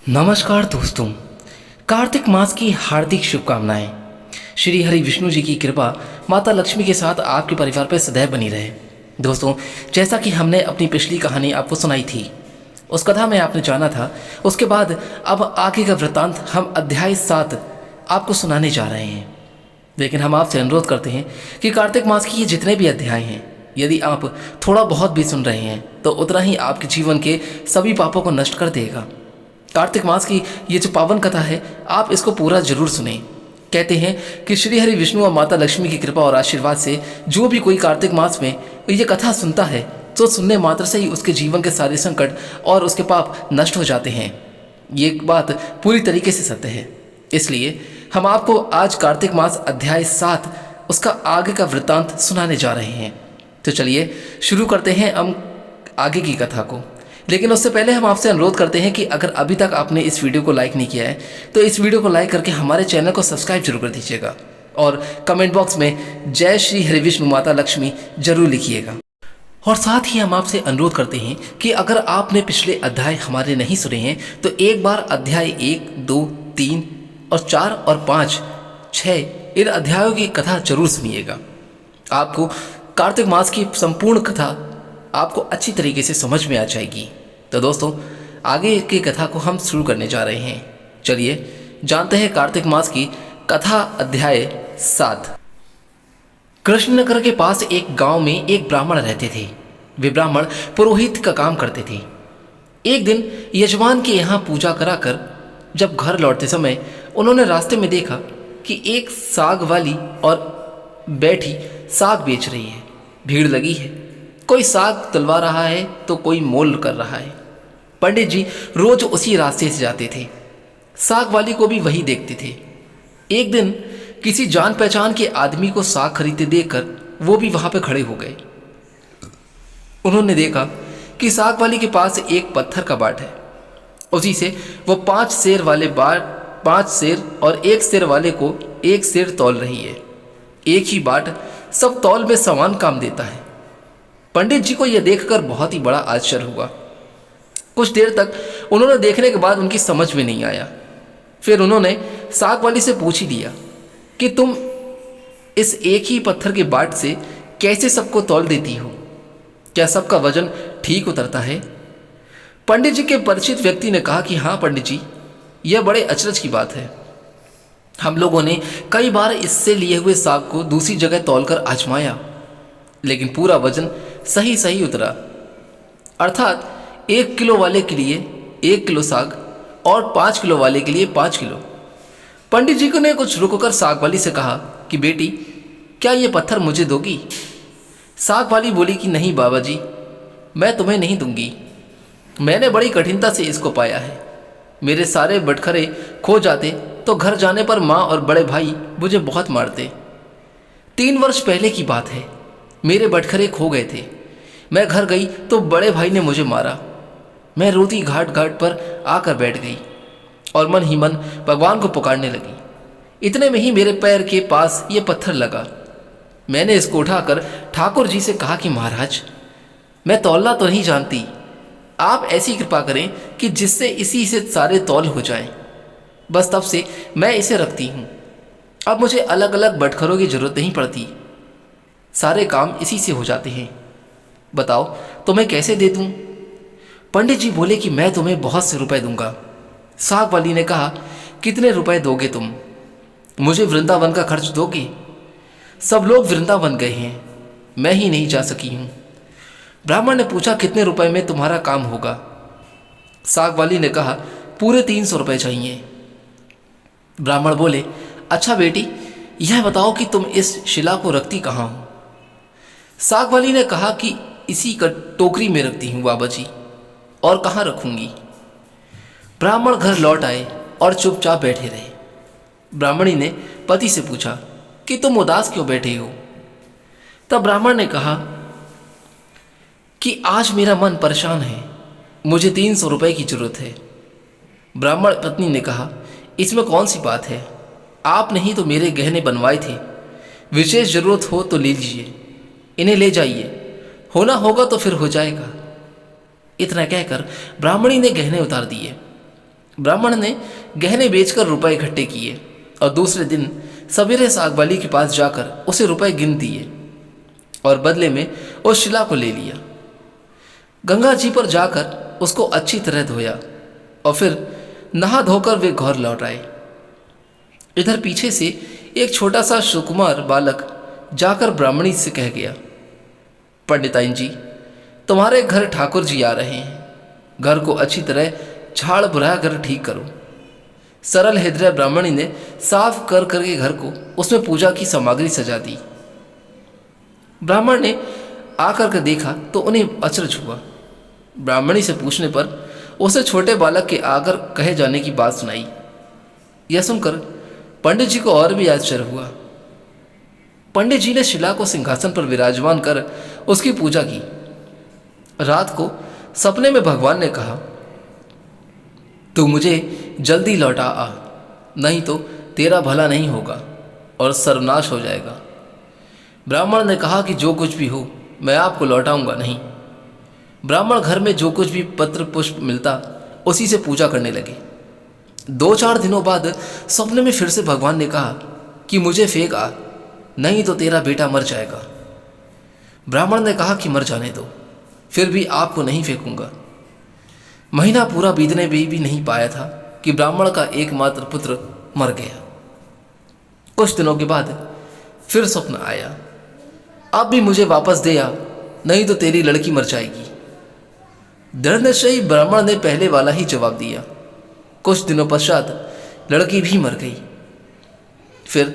नमस्कार दोस्तों, कार्तिक मास की हार्दिक शुभकामनाएं। श्री हरि विष्णु जी की कृपा माता लक्ष्मी के साथ आपके परिवार पर सदैव बनी रहे। दोस्तों, जैसा कि हमने अपनी पिछली कहानी आपको सुनाई थी, उस कथा में आपने जाना था, उसके बाद अब आगे का वृत्तांत हम अध्याय 7 आपको सुनाने जा रहे हैं। लेकिन हम आपसे अनुरोध करते हैं कि कार्तिक मास की ये जितने भी अध्याय हैं, यदि आप थोड़ा बहुत भी सुन रहे हैं तो उतना ही आपके जीवन के सभी पापों को नष्ट कर देगा। कार्तिक मास की ये जो पावन कथा है, आप इसको पूरा जरूर सुने। कहते हैं कि श्री हरि विष्णु और माता लक्ष्मी की कृपा और आशीर्वाद से जो भी कोई कार्तिक मास में ये कथा सुनता है तो सुनने मात्र से ही उसके जीवन के सारे संकट और उसके पाप नष्ट हो जाते हैं। ये बात पूरी तरीके से सत्य है। इसलिए हम आपको आज कार्तिक मास अध्याय 7 उसका आगे का वृत्तांत सुनाने जा रहे हैं। तो चलिए शुरू करते हैं हम आगे की कथा को। लेकिन उससे पहले हम आपसे अनुरोध करते हैं कि अगर अभी तक आपने इस वीडियो को लाइक नहीं किया है तो इस वीडियो को लाइक करके हमारे चैनल को सब्सक्राइब जरूर कर दीजिएगा और कमेंट बॉक्स में जय श्री हरि विष्णु माता लक्ष्मी जरूर लिखिएगा। और साथ ही हम आपसे अनुरोध करते हैं कि अगर आपने पिछले अध्याय हमारे नहीं सुने हैं तो एक बार अध्याय 1, 2, 3 और 4 और 5, 6 इन अध्यायों की कथा जरूर सुनिएगा। आपको कार्तिक मास की संपूर्ण कथा आपको अच्छी तरीके से समझ में आ जाएगी। तो दोस्तों, आगे की कथा को हम शुरू करने जा रहे हैं। चलिए जानते हैं कार्तिक मास की कथा। अध्याय 7। कृष्णनगर के पास एक गांव में एक ब्राह्मण रहते थे। वे ब्राह्मण पुरोहित का काम करते थे। एक दिन यजमान के यहाँ पूजा कराकर जब घर लौटते समय उन्होंने रास्ते में देखा कि एक साग वाली और बैठी साग बेच रही है। भीड़ लगी है, कोई साग तुलवा रहा है तो कोई मोल कर रहा है। पंडित जी रोज उसी रास्ते से जाते थे, साग वाली को भी वही देखते थे। एक दिन किसी जान पहचान के आदमी को साग खरीदते देखकर वो भी वहां पर खड़े हो गए। उन्होंने देखा कि साग वाली के पास एक पत्थर का बाट है। उसी से वो 5 सेर वाले बाट 5 सेर और 1 सेर वाले को 1 सेर तौल रही है। एक ही बाट सब तौल में समान काम देता है। पंडित जी को यह देखकर बहुत ही बड़ा आश्चर्य हुआ। कुछ देर तक उन्होंने देखने के बाद उनकी समझ में नहीं आया। फिर उन्होंने साग वाली से पूछ ही लिया कि तुम इस एक ही पत्थर के बाट से कैसे सबको तौल देती हो? क्या सबका वजन ठीक उतरता है? पंडित जी के परिचित व्यक्ति ने कहा कि हाँ पंडित जी, यह बड़े अचरज की बात है। हम लोगों ने कई बार इससे लिए हुए साग को दूसरी जगह तौलकर आजमाया, लेकिन पूरा वजन सही सही उतरा। अर्थात 1 किलो वाले के लिए 1 किलो साग और 5 किलो वाले के लिए 5 किलो। पंडित जी ने कुछ रुककर साग वाली से कहा कि बेटी, क्या ये पत्थर मुझे दोगी? साग वाली बोली कि नहीं बाबा जी, मैं तुम्हें नहीं दूंगी। मैंने बड़ी कठिनता से इसको पाया है। मेरे सारे बटखरे खो जाते तो घर जाने पर माँ और बड़े भाई मुझे बहुत मारते। 3 वर्ष पहले की बात है, मेरे बटखरे खो गए थे। मैं घर गई तो बड़े भाई ने मुझे मारा। मैं रोती घाट घाट पर आकर बैठ गई और मन ही मन भगवान को पुकारने लगी। इतने में ही मेरे पैर के पास ये पत्थर लगा। मैंने इसको उठाकर ठाकुर जी से कहा कि महाराज, मैं तौलना तो नहीं जानती, आप ऐसी कृपा करें कि जिससे इसी से सारे तौल हो जाएं। बस तब से मैं इसे रखती हूँ। अब मुझे अलग अलग बटखरों की जरूरत नहीं पड़ती, सारे काम इसी से हो जाते हैं। बताओ तुम्हें कैसे दे दूं? पंडित जी बोले कि मैं तुम्हें बहुत से रुपए दूंगा। साग वाली ने कहा, कितने रुपए दोगे तुम? मुझे वृंदावन का खर्च दोगे? सब लोग वृंदावन गए हैं, मैं ही नहीं जा सकी हूं। ब्राह्मण ने पूछा, कितने रुपए में तुम्हारा काम होगा? साग वाली ने कहा, पूरे 300 रुपए चाहिए। ब्राह्मण बोले, अच्छा बेटी, यह बताओ कि तुम इस शिला को रखती कहाँ हो? साग वाली ने कहा कि इसी का टोकरी में रखती हूँ बाबा जी, और कहाँ रखूंगी? ब्राह्मण घर लौट आए और चुपचाप बैठे रहे। ब्राह्मणी ने पति से पूछा कि तुम उदास क्यों बैठे हो? तब ब्राह्मण ने कहा कि आज मेरा मन परेशान है, मुझे 300 रुपए की जरूरत है। ब्राह्मण पत्नी ने कहा, इसमें कौन सी बात है, आपने ही तो मेरे गहने बनवाए थे, विशेष जरूरत हो तो ले लीजिए, इन्हें ले जाइए, होना होगा तो फिर हो जाएगा। इतना कहकर ब्राह्मणी ने गहने उतार दिए। ब्राह्मण ने गहने बेचकर रुपए इकट्ठे किए और दूसरे दिन सवेरे सागवाली के पास जाकर उसे रुपए गिन दिए और बदले में उस शिला को ले लिया। गंगा जी पर जाकर उसको अच्छी तरह धोया और फिर नहा धोकर वे घर लौट आए। इधर पीछे से एक छोटा सा सुकुमार बालक जाकर ब्राह्मणी से कह गया, पंडिताइन जी, तुम्हारे घर ठाकुर जी आ रहे हैं, घर को अच्छी तरह झाड़ बुरा कर ठीक करो। सरल हृदय ब्राह्मणी ने साफ कर करके घर को उसमें पूजा की सामग्री सजा दी। ब्राह्मण ने आकर के देखा तो उन्हें अचरज हुआ। ब्राह्मणी से पूछने पर उसे छोटे बालक के आकर कहे जाने की बात सुनाई। यह सुनकर पंडित जी को और भी आश्चर्य हुआ। पंडित जी ने शिला को सिंहासन पर विराजमान कर उसकी पूजा की। रात को सपने में भगवान ने कहा, तू मुझे जल्दी लौटा आ, नहीं तो तेरा भला नहीं होगा और सर्वनाश हो जाएगा। ब्राह्मण ने कहा कि जो कुछ भी हो मैं आपको लौटाऊंगा नहीं। ब्राह्मण घर में जो कुछ भी पत्र पुष्प मिलता उसी से पूजा करने लगे। 2-4 दिनों बाद सपने में फिर से भगवान ने कहा कि मुझे फेंक आ, नहीं तो तेरा बेटा मर जाएगा। ब्राह्मण ने कहा कि मर जाने दो, फिर भी आपको नहीं फेंकूंगा। महीना पूरा बीतने भी नहीं पाया था कि ब्राह्मण का एकमात्र पुत्र मर गया। कुछ दिनों के बाद फिर स्वप्न आया, अब भी मुझे वापस दे आ, नहीं तो तेरी लड़की मर जाएगी। दृढ़ निश्चयी ब्राह्मण ने पहले वाला ही जवाब दिया। कुछ दिनों पश्चात लड़की भी मर गई। फिर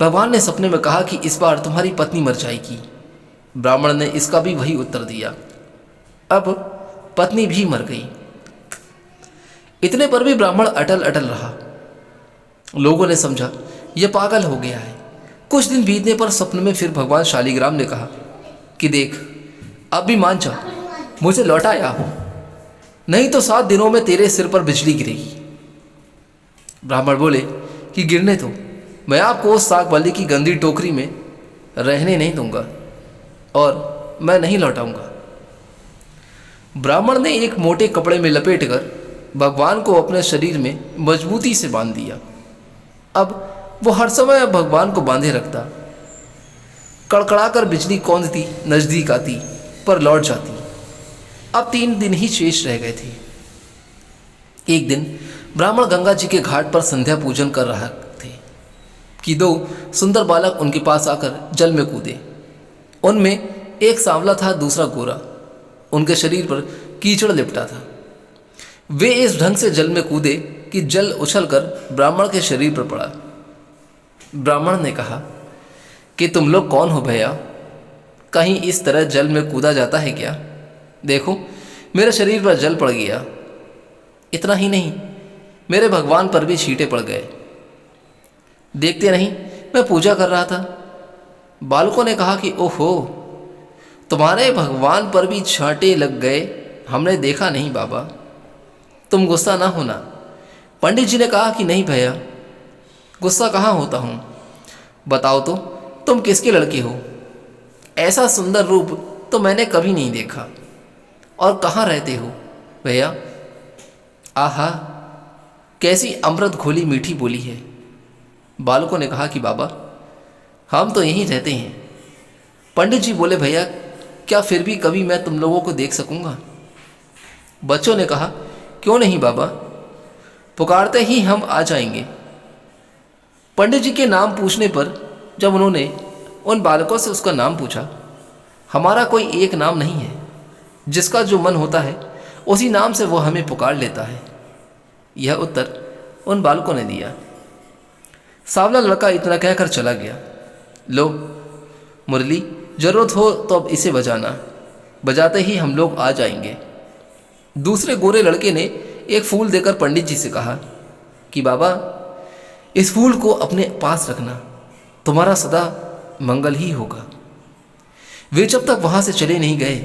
भगवान ने सपने में कहा कि इस बार तुम्हारी पत्नी मर जाएगी। ब्राह्मण ने इसका भी वही उत्तर दिया। अब पत्नी भी मर गई। इतने पर भी ब्राह्मण अटल अटल रहा। लोगों ने समझा यह पागल हो गया है। कुछ दिन बीतने पर स्वप्न में फिर भगवान शालिग्राम ने कहा कि देख, अब भी मान जा, मुझे लौटाया हो, नहीं तो 7 दिनों में तेरे सिर पर बिजली गिरेगी। ब्राह्मण बोले कि गिरने दो, मैं आपको उस साग वाली की गंदी टोकरी में रहने नहीं दूंगा और मैं नहीं लौटाऊंगा। ब्राह्मण ने एक मोटे कपड़े में लपेटकर भगवान को अपने शरीर में मजबूती से बांध दिया। अब वो हर समय भगवान को बांधे रखता। कड़कड़ाकर बिजली कौंधती नजदीक आती पर लौट जाती। अब 3 दिन ही शेष रह गए थे। एक दिन ब्राह्मण गंगा जी के घाट पर संध्या पूजन कर रहे थे कि 2 सुंदर बालक उनके पास आकर जल में कूदे। उनमें एक सांवला था, दूसरा गोरा। उनके शरीर पर कीचड़ लिपटा था। वे इस ढंग से जल में कूदे कि जल उछलकर ब्राह्मण के शरीर पर पड़ा। ब्राह्मण ने कहा कि तुम लोग कौन हो भैया, कहीं इस तरह जल में कूदा जाता है क्या? देखो, मेरे शरीर पर जल पड़ गया। इतना ही नहीं, मेरे भगवान पर भी छींटे पड़ गए। देखते नहीं, मैं पूजा कर रहा था। बालकों ने कहा कि ओहो, तुम्हारे भगवान पर भी छांटे लग गए, हमने देखा नहीं बाबा, तुम गुस्सा ना होना। पंडित जी ने कहा कि नहीं भैया, गुस्सा कहाँ होता हूँ, बताओ तो तुम किसके लड़के हो? ऐसा सुंदर रूप तो मैंने कभी नहीं देखा। और कहाँ रहते हो भैया? आहा, कैसी अमृत घोली मीठी बोली है। बालकों ने कहा कि बाबा, हम तो यहीं रहते हैं। पंडित जी बोले, भैया क्या फिर भी कभी मैं तुम लोगों को देख सकूंगा? बच्चों ने कहा, क्यों नहीं बाबा, पुकारते ही हम आ जाएंगे। पंडित जी के नाम पूछने पर जब उन्होंने उन बालकों से उसका नाम पूछा, हमारा कोई एक नाम नहीं है, जिसका जो मन होता है उसी नाम से वो हमें पुकार लेता है। यह उत्तर उन बालकों ने दिया। सांवला लड़का इतना कहकर चला गया। लो मुरली, जरूरत हो तो अब इसे बजाना, बजाते ही हम लोग आ जाएंगे। दूसरे गोरे लड़के ने एक फूल देकर पंडित जी से कहा कि बाबा, इस फूल को अपने पास रखना, तुम्हारा सदा मंगल ही होगा। वे जब तक वहां से चले नहीं गए,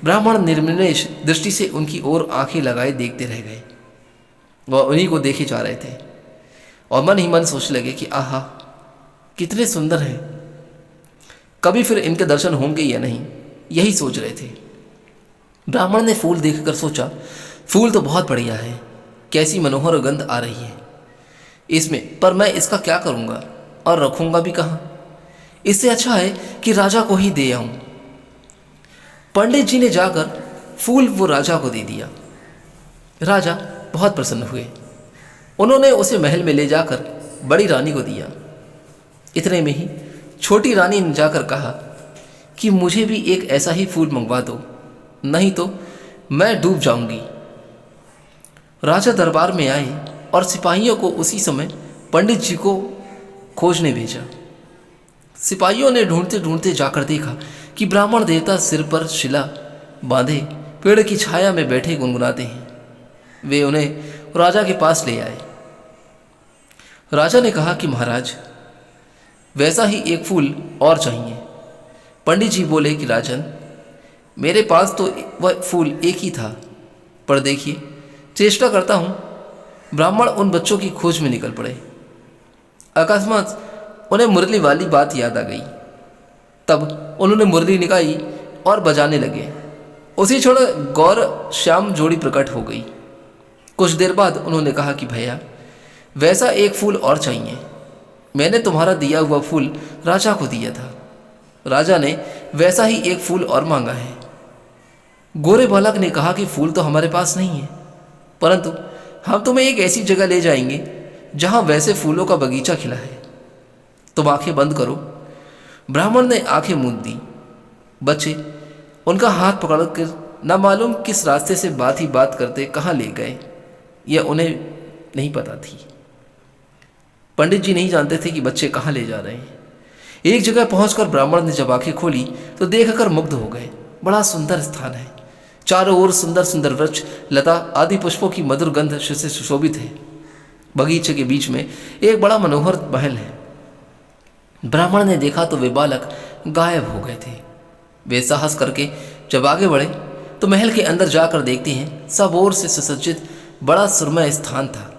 ब्राह्मण निर्निमेष दृष्टि से उनकी ओर आंखें लगाए देखते रह गए। वह उन्हीं को देखे जा रहे थे और मन ही मन सोचने लगे कि आहा, कितने सुंदर हैं, कभी फिर इनके दर्शन होंगे या नहीं, यही सोच रहे थे। ब्राह्मण ने फूल देखकर सोचा, फूल तो बहुत बढ़िया है, कैसी मनोहर गंध आ रही है इसमें, पर मैं इसका क्या करूँगा और रखूँगा भी कहाँ। इससे अच्छा है कि राजा को ही दे आऊँ। पंडित जी ने जाकर फूल वो राजा को दे दिया। राजा बहुत प्रसन्न हुए। उन्होंने उसे महल में ले जाकर बड़ी रानी को दिया। इतने में ही छोटी रानी ने जाकर कहा कि मुझे भी एक ऐसा ही फूल मंगवा दो, नहीं तो मैं डूब जाऊंगी। राजा दरबार में आए और सिपाहियों को उसी समय पंडित जी को खोजने भेजा। सिपाहियों ने ढूंढते ढूंढते जाकर देखा कि ब्राह्मण देवता सिर पर शिला बांधे पेड़ की छाया में बैठे गुनगुनाते हैं। वे उन्हें राजा के पास ले आए। राजा ने कहा कि महाराज, वैसा ही एक फूल और चाहिए। पंडित जी बोले कि राजन, मेरे पास तो वह फूल एक ही था, पर देखिए चेष्टा करता हूँ। ब्राह्मण उन बच्चों की खोज में निकल पड़े। अकस्मात उन्हें मुरली वाली बात याद आ गई। तब उन्होंने मुरली निकाली और बजाने लगे। उसी क्षण गौर श्याम जोड़ी प्रकट हो गई। कुछ देर बाद उन्होंने कहा कि भैया, वैसा एक फूल और चाहिए। मैंने तुम्हारा दिया हुआ फूल राजा को दिया था। राजा ने वैसा ही एक फूल और मांगा है। गोरे बालक ने कहा कि फूल तो हमारे पास नहीं है, परंतु हम तुम्हें एक ऐसी जगह ले जाएंगे जहां वैसे फूलों का बगीचा खिला है। तुम आंखें बंद करो। ब्राह्मण ने आंखें मूंद दी। बच्चे उनका हाथ पकड़कर न मालूम किस रास्ते से बात ही बात करते कहाँ ले गए, यह उन्हें नहीं पता थी। पंडित जी नहीं जानते थे कि बच्चे कहाँ ले जा रहे हैं। एक जगह पहुंचकर ब्राह्मण ने जब आंखें खोली तो देखकर मुग्ध हो गए। बड़ा सुंदर स्थान है। चारों ओर सुंदर सुंदर वृक्ष, लता आदि पुष्पों की मधुर गंध से सुशोभित है। बगीचे के बीच में एक बड़ा मनोहर महल है। ब्राह्मण ने देखा तो वे बालक गायब हो गए थे। वे साहस करके जब आगे बढ़े तो महल के अंदर जाकर देखते हैं सब ओर से सुसज्जित बड़ा सुरमय स्थान था।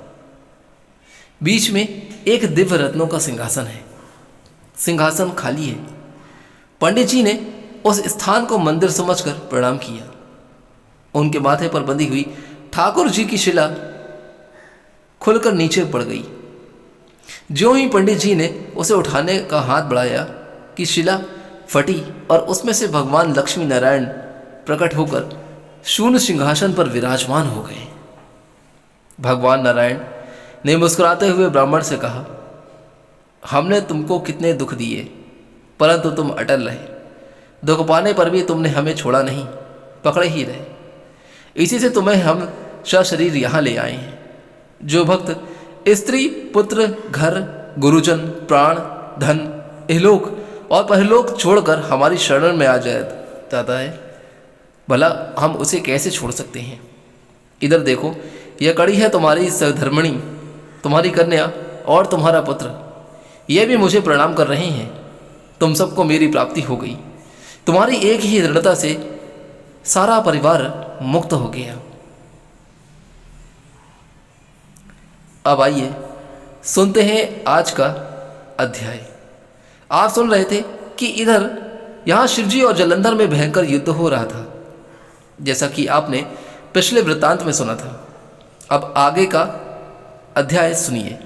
बीच में एक दिव्य रत्नों का सिंहासन है। सिंहासन खाली है। पंडित जी ने उस स्थान को मंदिर समझकर प्रणाम किया। उनके माथे पर बंधी हुई ठाकुर जी की शिला खुलकर नीचे पड़ गई। ज्यों ही पंडित जी ने उसे उठाने का हाथ बढ़ाया कि शिला फटी और उसमें से भगवान लक्ष्मी नारायण प्रकट होकर शून्य सिंहासन पर विराजमान हो गए। भगवान नारायण ने मुस्कुराते हुए ब्राह्मण से कहा, हमने तुमको कितने दुख दिए, परंतु तुम अटल रहे। दुख पाने पर भी तुमने हमें छोड़ा नहीं, पकड़े ही रहे। इसी से तुम्हें हम सशरीर यहाँ ले आए हैं। जो भक्त स्त्री, पुत्र, घर, गुरुजन, प्राण, धन, इहलोक और परलोक छोड़कर हमारी शरण में आ जाता है, भला हम उसे कैसे छोड़ सकते हैं। इधर देखो, यह कड़ी है तुम्हारी सहधर्मिणी, तुम्हारी कन्या और तुम्हारा पुत्र। ये भी मुझे प्रणाम कर रहे हैं। तुम सबको मेरी प्राप्ति हो गई। तुम्हारी एक ही दृढ़ता से सारा परिवार मुक्त हो गया। अब आइए सुनते हैं आज का अध्याय। आप सुन रहे थे कि इधर यहाँ शिवजी और जलंधर में भयंकर युद्ध हो रहा था, जैसा कि आपने पिछले वृत्तांत में सुना था। अब आगे का अध्याय सुनिए।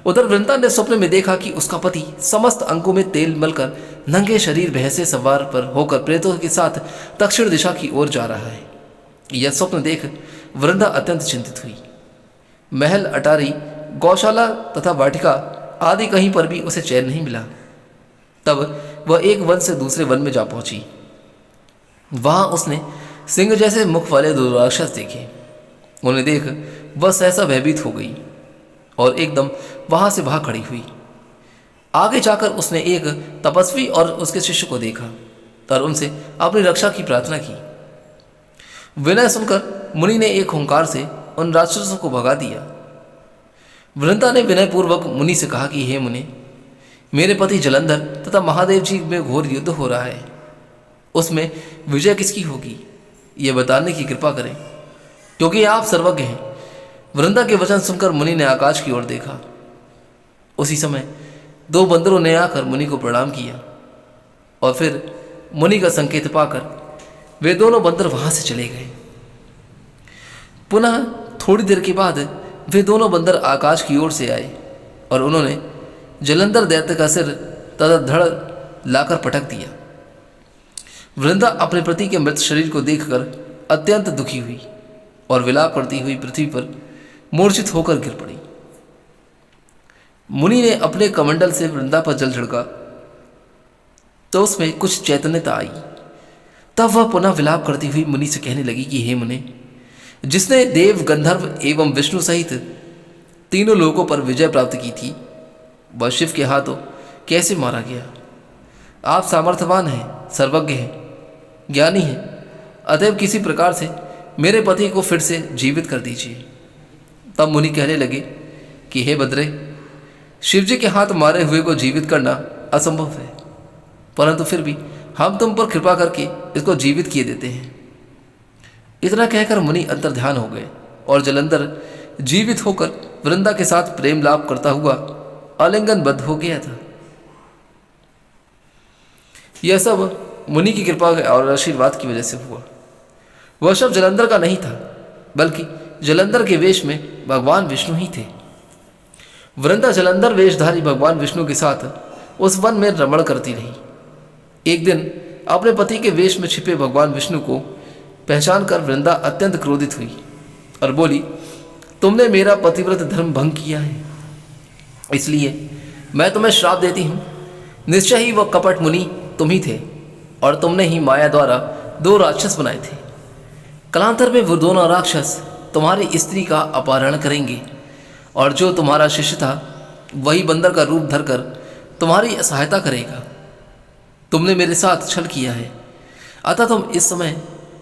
उधर वृंदा ने स्वप्न में देखा कि उसका पति समस्त अंगों में तेल मलकर नंगे शरीर भैंसे सवार पर होकर प्रेतों के साथ दक्षिण दिशा की ओर जा रहा है। यह स्वप्न देख वृंदा अत्यंत चिंतित हुई। महल, अटारी, गौशाला तथा वाटिका आदि कहीं पर भी उसे चैन नहीं मिला। तब वह एक वन से दूसरे वन में जा पहुंची। वहां उसने सिंह जैसे मुख वाले दो राक्षस देखे। उन्हें देख वह सहसा भयभीत हो गई और एकदम वहां से भाग खड़ी हुई। आगे जाकर उसने एक तपस्वी और उसके शिष्य को देखा और उनसे अपनी रक्षा की प्रार्थना की। विनय सुनकर मुनि ने एक हुंकार से उन राक्षसों को भगा दिया। वृंदा ने विनयपूर्वक मुनि से कहा कि हे मुनि, मेरे पति जलंधर तथा महादेव जी में घोर युद्ध हो रहा है। उसमें विजय किसकी होगी, ये बताने की कृपा करें, क्योंकि आप सर्वज्ञ हैं। वृंदा के वचन सुनकर मुनि ने आकाश की ओर देखा। उसी समय दो बंदरों ने आकर मुनि को प्रणाम किया और फिर मुनि का संकेत पाकर वे दोनों बंदर वहां से चले गए। पुनः थोड़ी देर के बाद वे दोनों बंदर आकाश की ओर से आए और उन्होंने जलंधर दैत्य का सिर तथा धड़ लाकर पटक दिया। वृंदा अपने पति के मृत शरीर को देखकर अत्यंत दुखी हुई और विलाप करती हुई पृथ्वी पर मूर्छित होकर गिर पड़ी। मुनि ने अपने कमंडल से वृंदा पर जल छिड़का तो उसमें कुछ चैतन्यता आई। तब वह पुनः विलाप करती हुई मुनि से कहने लगी कि हे मुनि, जिसने देव, गंधर्व एवं विष्णु सहित तीनों लोकों पर विजय प्राप्त की थी, वह शिव के हाथों कैसे मारा गया? आप सामर्थ्यवान हैं, सर्वज्ञ हैं, ज्ञानी हैं, अतएव किसी प्रकार से मेरे पति को फिर से जीवित कर दीजिए। तब मुनि कहने लगे कि हे बद्रे, शिवजी के हाथ मारे हुए को जीवित करना असंभव है, परंतु फिर भी हम तुम पर कृपा करके इसको जीवित किए देते हैं। इतना कहकर मुनि अंतर्ध्यान हो गए और जलंधर जीवित होकर वृंदा के साथ प्रेम लाभ करता हुआ आलिंगनबद्ध हो गया था। यह सब मुनि की कृपा और आशीर्वाद की वजह से हुआ। वह शव जलंधर का नहीं था, बल्कि जलंधर के वेश में भगवान विष्णु ही थे। वृंदा जलंधर वेशधारी भगवान विष्णु के साथ उस वन में रमण करती रही। एक दिन अपने पति के वेश में छिपे भगवान विष्णु को पहचान कर वृंदा अत्यंत क्रोधित हुई और बोली, तुमने मेरा पतिव्रत धर्म भंग किया है, इसलिए मैं तुम्हें श्राप देती हूँ। निश्चय ही वह कपट मुनि तुम ही थे और तुमने ही माया द्वारा दो राक्षस बनाए थे। कालांतर में वो दोनों राक्षस तुम्हारी स्त्री का अपहरण करेंगे और जो तुम्हारा शिष्य था वही बंदर का रूप धरकर तुम्हारी सहायता करेगा। तुमने मेरे साथ छल किया है, अतः तुम इस समय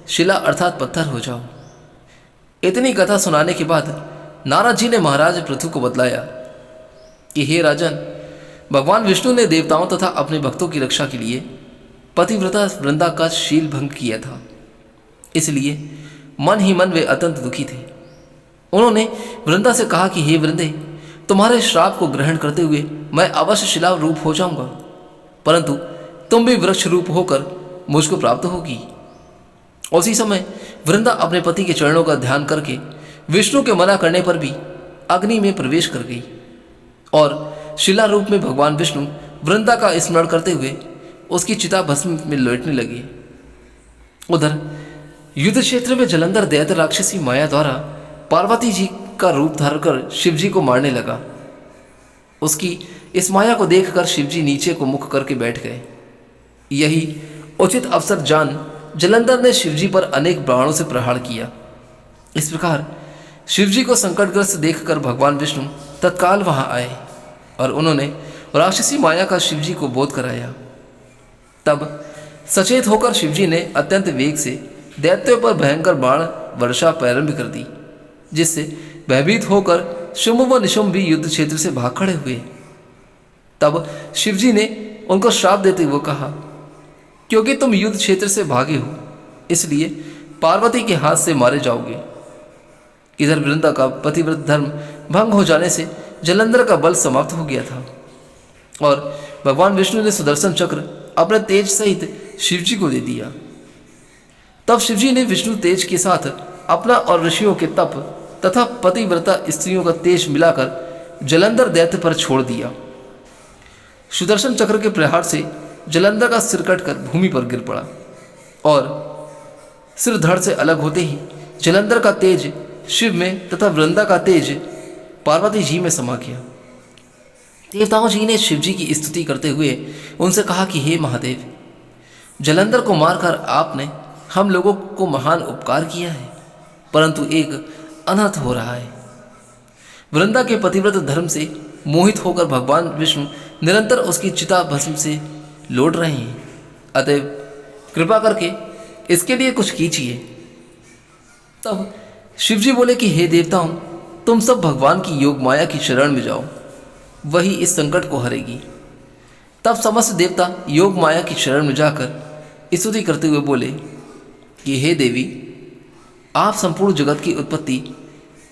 शिला अर्थात पत्थर हो जाओ। इतनी कथा सुनाने के बाद नारद जी ने महाराज पृथु को बतलाया कि हे राजन, भगवान विष्णु ने देवताओं तथा अपने भक्तों की रक्षा के लिए पतिव्रता वृंदा का शील भंग किया था, इसलिए मन ही मन वे अत्यंत दुखी थे। उन्होंने वृंदा से कहा कि हे वृंदे, तुम्हारे श्राप को ग्रहण करते हुए मैं अवश्य शिला रूप हो जाऊंगा, परंतु तुम भी वृक्ष रूप होकर मुझको प्राप्त होगी। उसी समय वृंदा अपने पति के चरणों का ध्यान करके विष्णु के मना करने पर भी अग्नि में प्रवेश कर गई और शिला रूप में भगवान विष्णु वृंदा का स्मरण करते हुए उसकी चिता भस्म में लौटने लगे। उधर युद्ध क्षेत्र में जलंधर दैत्य राक्षसी माया द्वारा पार्वती जी का रूप धारण कर शिवजी को मारने लगा। उसकी इस माया को देखकर शिवजी नीचे को मुख करके बैठ गए। यही उचित अवसर जान जलंधर ने शिवजी पर अनेक बाणों से प्रहार किया। इस प्रकार शिवजी को संकटग्रस्त देखकर भगवान विष्णु तत्काल वहां आए और उन्होंने राक्षसी माया का शिवजी को बोध कराया। तब सचेत होकर शिवजी ने अत्यंत वेग से दैत्यों पर भयंकर बाण वर्षा प्रारंभ कर दी, जिससे भयभीत होकर शुंभ व निशुंभ भी युद्ध क्षेत्र से भाग खड़े हुए। तब शिवजी ने उनको श्राप देते हुए कहा, क्योंकि तुम युद्ध क्षेत्र से भागे हो, इसलिए पार्वती के हाथ से मारे जाओगे। इधर वृंदा का पतिव्रत धर्म भंग हो जाने से जलंधर का बल समाप्त हो गया था और भगवान विष्णु ने सुदर्शन चक्र अपने तेज सहित शिवजी को दे दिया। तब शिवजी ने विष्णु तेज के साथ अपना और ऋषियों के तप तथा पतिव्रता स्त्रियों का तेज मिलाकर जलंधर दैत्य पर छोड़ दिया। सुदर्शन चक्र के प्रहार से जलंधर का सिर कटकर भूमि पर गिर पड़ा और सिर धड़ से अलग होते ही जलंधर का तेज शिव में तथा वृंदा का तेज पार्वती जी में समा गया। देवताओं जी ने शिवजी की स्तुति करते हुए उनसे कहा कि हे महादेव, जलंधर को मारकर आपने हम लोगों को महान उपकार किया है, परंतु एक अनर्थ हो रहा है। वृंदा के पतिव्रत धर्म से मोहित होकर भगवान विष्णु निरंतर उसकी चिता भस्म से लौट रहे हैं, अतएव कृपा करके इसके लिए कुछ कीजिए। तब शिवजी बोले कि हे देवताओं, तुम सब भगवान की योग माया की शरण में जाओ, वही इस संकट को हरेगी। तब समस्त देवता योग माया की शरण में जाकर स्तुति करते हुए बोले कि हे देवी, आप संपूर्ण जगत की उत्पत्ति,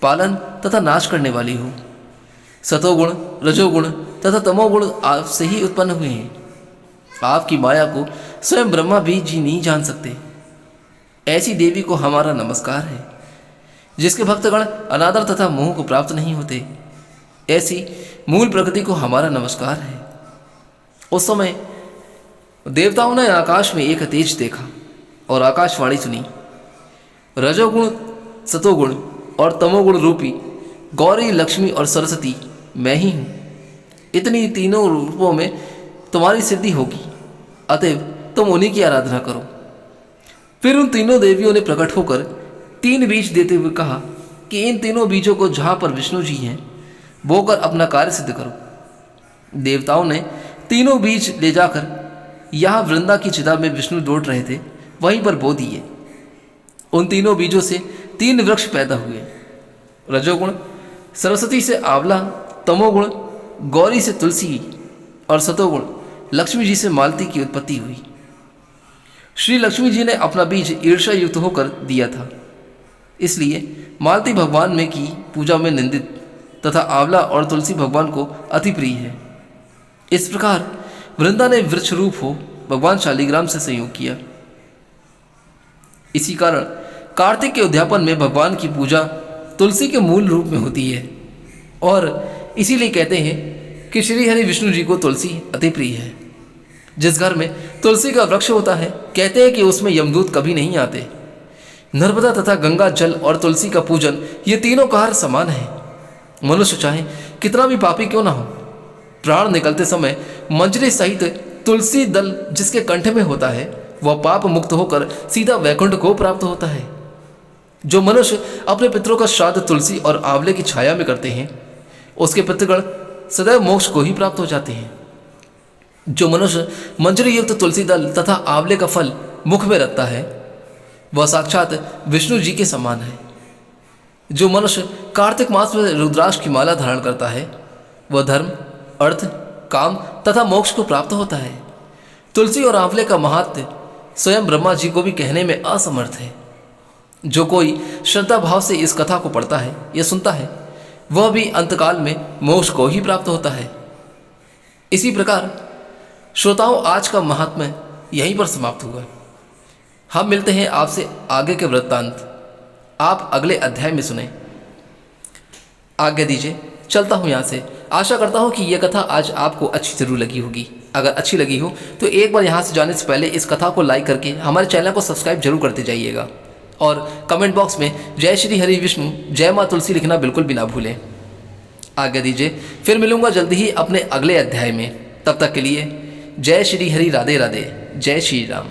पालन तथा नाश करने वाली हो। सतोगुण, रजोगुण तथा तमोगुण आपसे ही उत्पन्न हुए हैं। आपकी माया को स्वयं ब्रह्मा भी जी नहीं जान सकते। ऐसी देवी को हमारा नमस्कार है। जिसके भक्तगण अनादर तथा मोह को प्राप्त नहीं होते। ऐसी मूल प्रकृति को हमारा नमस्कार है। उस समय देवताओं ने आकाश में एक तेज देखा और आकाशवाणी सुनी, रजोगुण, सतोगुण और तमोगुण रूपी गौरी, लक्ष्मी और सरस्वती मैं ही हूँ। इतनी तीनों रूपों में तुम्हारी सिद्धि होगी, अतएव तुम उन्हीं की आराधना करो। फिर उन तीनों देवियों ने प्रकट होकर 3 बीज देते हुए कहा कि इन तीनों बीजों को जहाँ पर विष्णु जी हैं बोकर अपना कार्य सिद्ध करो। देवताओं ने तीनों बीज ले जाकर यहाँ वृंदा की चिता में विष्णु लौट रहे थे वहीं पर बो दिए। उन तीनों बीजों से 3 वृक्ष पैदा हुए। रजोगुण सरस्वती से आंवला, तमोगुण गौरी से तुलसी और सतोगुण लक्ष्मी जी से मालती की उत्पत्ति हुई। श्री लक्ष्मी जी ने अपना बीज ईर्ष्या युक्त होकर दिया था, इसलिए मालती भगवान में की पूजा में निंदित तथा आंवला और तुलसी भगवान को अति प्रिय है। इस प्रकार वृंदा ने वृक्ष रूप हो भगवान शालिग्राम से संयोग किया। इसी कारण कार्तिक के उद्यापन में भगवान की पूजा तुलसी के मूल रूप में होती है और इसीलिए कहते हैं कि श्री हरि विष्णु जी को तुलसी अति प्रिय है। जिस घर में तुलसी का वृक्ष होता है कहते हैं कि उसमें यमदूत कभी नहीं आते। नर्मदा तथा गंगा जल और तुलसी का पूजन ये तीनों कार्य समान है। मनुष्य चाहे कितना भी पापी क्यों ना हो, प्राण निकलते समय मंजरी सहित तुलसी दल जिसके कंठ में होता है वह पाप मुक्त होकर सीधा वैकुंठ को प्राप्त होता है। जो मनुष्य अपने पितरों का श्राद्ध तुलसी और आंवले की छाया में करते हैं उसके पितृगण सदैव मोक्ष को ही प्राप्त हो जाते हैं। जो मनुष्य मंजरी युक्त तुलसी दल तथा आंवले का फल मुख में रखता है वह साक्षात विष्णु जी के समान है। जो मनुष्य कार्तिक मास में रुद्राक्ष की माला धारण करता है वह धर्म, अर्थ, काम तथा मोक्ष को प्राप्त होता है। तुलसी और आंवले का महात्म्य स्वयं ब्रह्मा जी को भी कहने में असमर्थ है। जो कोई श्रद्धा भाव से इस कथा को पढ़ता है या सुनता है वह भी अंतकाल में मोक्ष को ही प्राप्त होता है। इसी प्रकार श्रोताओं, आज का महात्म्य यहीं पर समाप्त हुआ। हम मिलते हैं आपसे आगे के वृत्तांत आप अगले अध्याय में सुने। आज्ञा दीजिए, चलता हूँ यहाँ से। आशा करता हूँ कि यह कथा आज आपको अच्छी जरूर लगी होगी। अगर अच्छी लगी हो तो एक बार यहाँ से जाने से पहले इस कथा को लाइक करके हमारे चैनल को सब्सक्राइब जरूर करते जाइएगा और कमेंट बॉक्स में जय श्री हरि विष्णु, जय माँ तुलसी लिखना बिल्कुल भी ना भूलें। आज्ञा दीजिए, फिर मिलूंगा जल्दी ही अपने अगले अध्याय में। तब तक के लिए जय श्री हरि, राधे राधे, जय श्री राम।